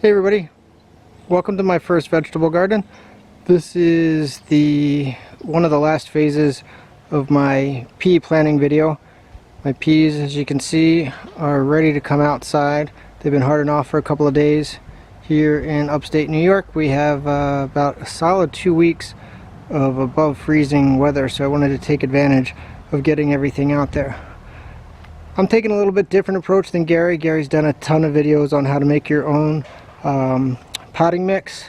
Hey everybody, welcome to my first vegetable garden. This is one of the last phases of my pea planting video. My peas, as you can see, are ready to come outside. They've been hardened off for a couple of days. Here in upstate New York we have about a solid 2 weeks of above freezing weather, so I wanted to take advantage of getting everything out there. I'm taking a little bit different approach than Gary. Gary's done a ton of videos on how to make your own potting mix.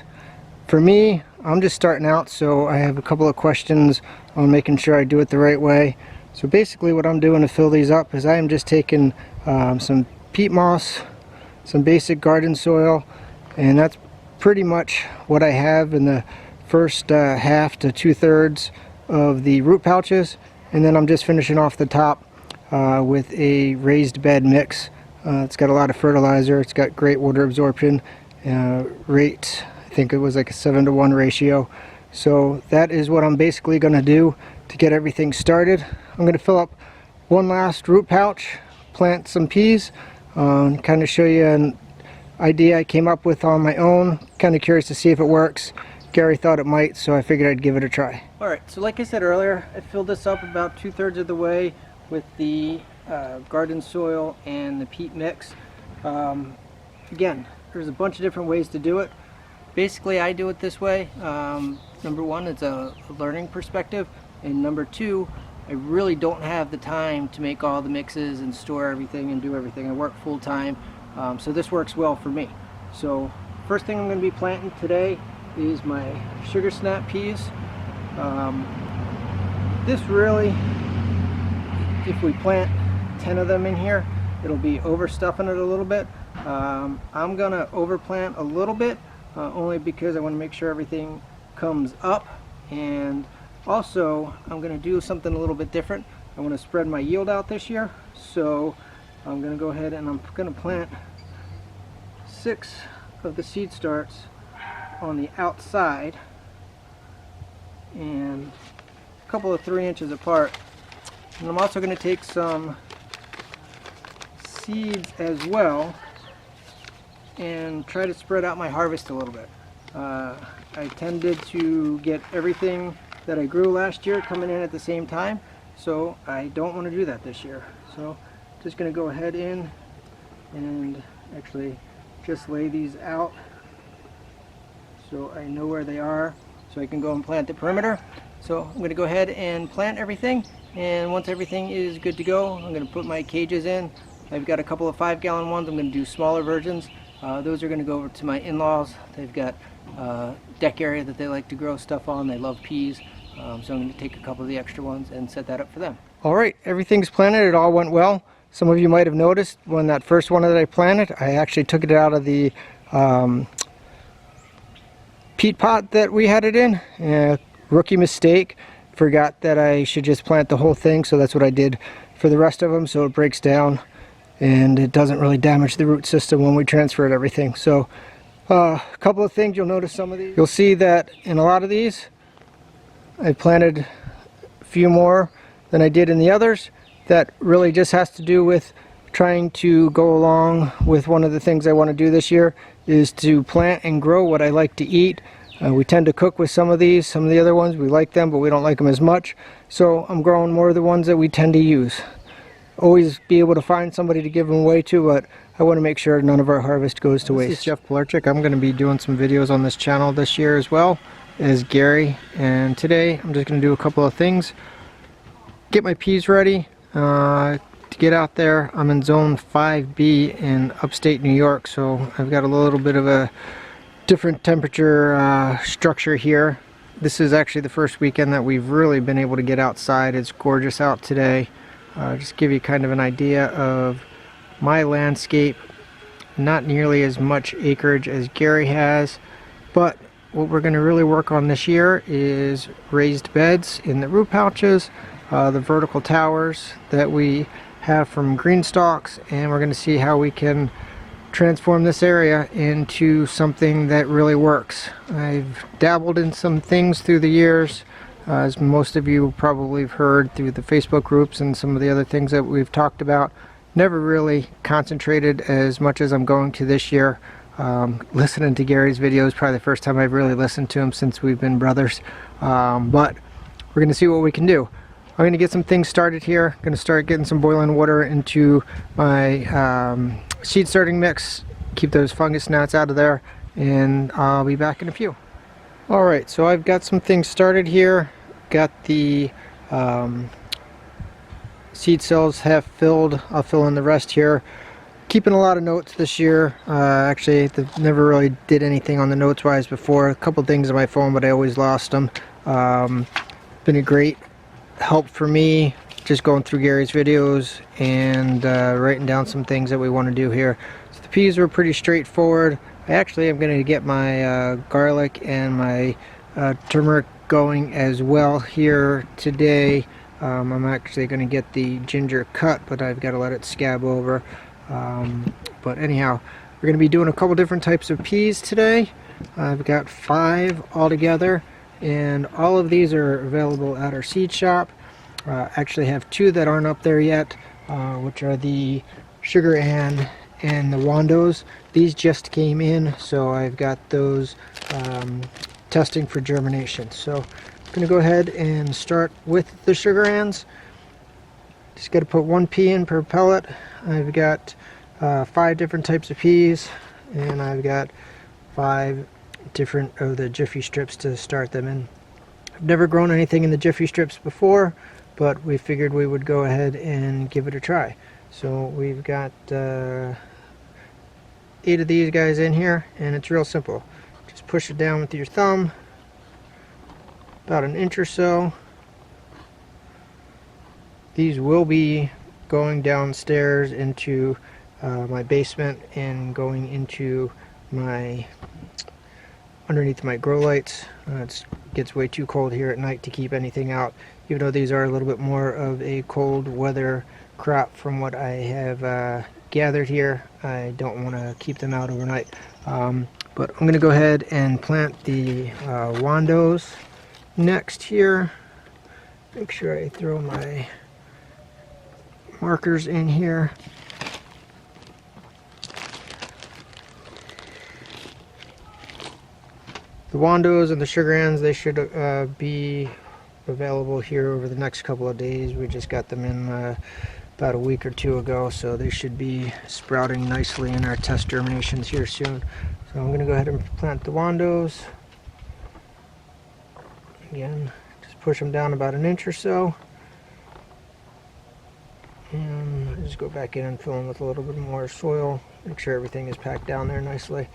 For me, I'm just starting out, so I have a couple of questions on making sure I do it the right way. So basically what I'm doing to fill these up is I am just taking some peat moss, some basic garden soil, and that's pretty much what I have in the first half to 2/3 of the root pouches, and then I'm just finishing off the top with a raised bed mix. It's got a lot of fertilizer, it's got great water absorption rate. I think it was like a 7-to-1 ratio. So that is what I'm basically going to do to get everything started. I'm going to fill up one last root pouch, plant some peas, kind of show you an idea I came up with on my own. Kind of curious to see if it works. Gary thought it might, so I figured I'd give it a try. Alright, so like I said earlier, I filled this up about 2/3 of the way with the garden soil and the peat mix. Again, there's a bunch of different ways to do it. Basically I do it this way. Number one, it's a learning perspective, and number two, I really don't have the time to make all the mixes and store everything and do everything. I work full time, so this works well for me. So first thing I'm going to be planting today is my sugar snap peas. This really, if we plant 10 of them in here, it'll be overstuffing it a little bit. I'm gonna overplant a little bit, only because I want to make sure everything comes up, and also I'm gonna do something a little bit different. I want to spread my yield out this year, so I'm gonna go ahead and I'm gonna plant 6 of the seed starts on the outside and a couple of 3 inches apart. And I'm also going to take some seeds as well and try to spread out my harvest a little bit. I tended to get everything that I grew last year coming in at the same time, so I don't want to do that this year. So just going to go ahead in and actually just lay these out so I know where they are, so I can go and plant the perimeter. So I'm going to go ahead and plant everything, and once everything is good to go, I'm going to put my cages in. I've got a couple of 5-gallon ones. I'm going to do smaller versions. Those are going to go over to my in-laws. They've got deck area that they like to grow stuff on. They love peas, so I'm going to take a couple of the extra ones and set that up for them. Alright, everything's planted. It all went well. Some of you might have noticed when that first one that I planted, I actually took it out of the peat pot that we had it in. Rookie mistake. Forgot that I should just plant the whole thing, so that's what I did for the rest of them, so it breaks down and it doesn't really damage the root system when we transferred everything. So a couple of things, you'll notice some of these. You'll see that in a lot of these I planted a few more than I did in the others. That really just has to do with trying to go along with one of the things I want to do this year, is to plant and grow what I like to eat. We tend to cook with some of these. Some of the other ones we like them, but we don't like them as much, so I'm growing more of the ones that we tend to use. Always be able to find somebody to give them away to, but I want to make sure none of our harvest goes to waste. This is Jeff Pilarczyk. I'm going to be doing some videos on this channel this year as well as Gary, and today I'm just going to do a couple of things. Get my peas ready to get out there. I'm in zone 5B in upstate New York, so I've got a little bit of a different temperature structure here. This is actually the first weekend that we've really been able to get outside. It's gorgeous out today. Just give you kind of an idea of my landscape. Not nearly as much acreage as Gary has, but what we're going to really work on this year is raised beds in the root pouches, the vertical towers that we have from green stalks, and we're going to see how we can transform this area into something that really works. I've dabbled in some things through the years, as most of you probably have heard through the Facebook groups and some of the other things that we've talked about. Never really concentrated as much as I'm going to this year Listening to Gary's video is probably the first time I've really listened to him since we've been brothers. But we're going to see what we can do. I'm going to get some things started here. I'm going to start getting some boiling water into my seed starting mix. Keep those fungus gnats out of there, and I'll be back in a few. Alright, so I've got some things started here. Got the seed cells half filled. I'll fill in the rest here. Keeping a lot of notes this year. Actually, never really did anything on the notes wise before. A couple things on my phone, but I always lost them. Been a great help for me just going through Gary's videos and writing down some things that we want to do here. So the peas were pretty straightforward. I actually am going to get my garlic and my turmeric going as well here today. I'm actually going to get the ginger cut, but I've got to let it scab over. But anyhow, we're going to be doing a couple different types of peas today. I've got 5 altogether, and all of these are available at our seed shop. Actually have 2 that aren't up there yet, which are the Sugar and the Wandos. These just came in, so I've got those testing for germination. So I'm going to go ahead and start with the Sugar Ands. Just got to put 1 pea in per pellet. I've got 5 different types of peas, and I've got 5 different of the Jiffy strips to start them in. I've never grown anything in the Jiffy strips before, but we figured we would go ahead and give it a try. So we've got 8 of these guys in here, and it's real simple. Just push it down with your thumb about an inch or so. These will be going downstairs into my basement and going into my underneath my grow lights. It gets way too cold here at night to keep anything out, even though these are a little bit more of a cold weather crop from what I have gathered here. I don't want to keep them out overnight. But I'm going to go ahead and plant the Wandos next here. Make sure I throw my markers in here. The Wandos and the Sugar Ands, they should be available here over the next couple of days. We just got them in about a week or 2 ago, so they should be sprouting nicely in our test germinations here soon. So I'm going to go ahead and plant the Wandos. Again, just push them down about an inch or so. And just go back in and fill them with a little bit more soil. Make sure everything is packed down there nicely.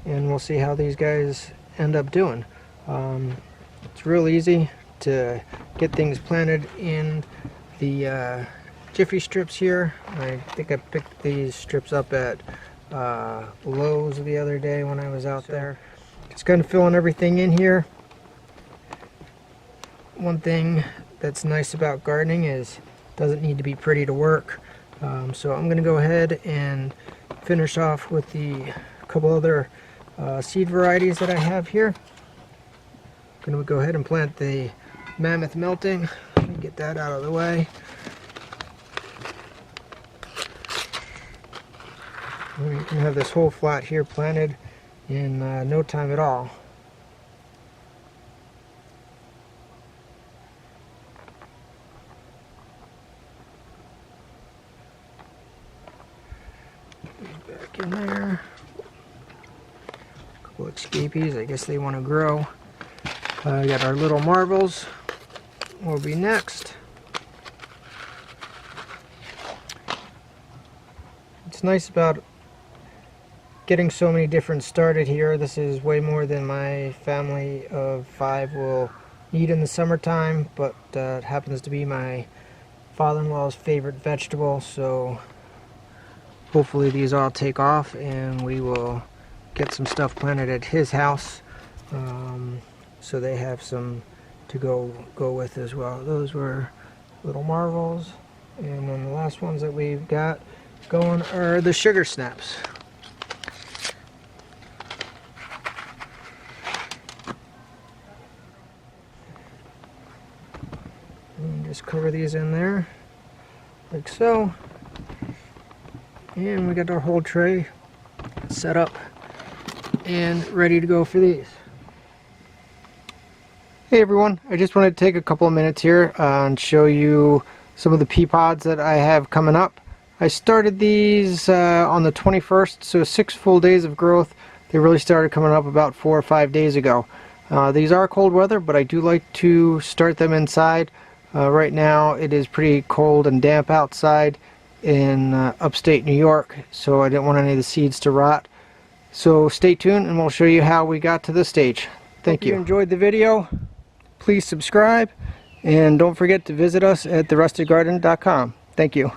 And we'll see how these guys end up doing. It's real easy to get things planted in the Jiffy strips here. I think I picked these strips up at Lowe's the other day when I was out there. Just kind of filling everything in here. One thing that's nice about gardening is doesn't need to be pretty to work. So I'm going to go ahead and finish off with the couple other seed varieties that I have here. I'm going to go ahead and plant the Mammoth Melting. Let me get that out of the way. We can have this whole flat here planted in no time at all. Back in there. A couple escapees, I guess they want to grow. Got our little marbles will be next. It's nice about getting so many different started here. This is way more than my family of 5 will need in the summertime, but it happens to be my father-in-law's favorite vegetable, so hopefully these all take off and we will get some stuff planted at his house, so they have some to go with as well. Those were little marvels, and then the last ones that we've got going are the sugar snaps. And just cover these in there like so, and we got our whole tray set up and ready to go for these. Hey everyone, I just wanted to take a couple of minutes here and show you some of the pea pods that I have coming up. I started these on the 21st, so 6 full days of growth. They really started coming up about 4 or 5 days ago. These are cold weather, but I do like to start them inside. Right now it is pretty cold and damp outside in upstate New York, so I didn't want any of the seeds to rot. So stay tuned and we'll show you how we got to this stage. Thank you. Hope you enjoyed the video. Please subscribe and don't forget to visit us at therustedgarden.com. Thank you.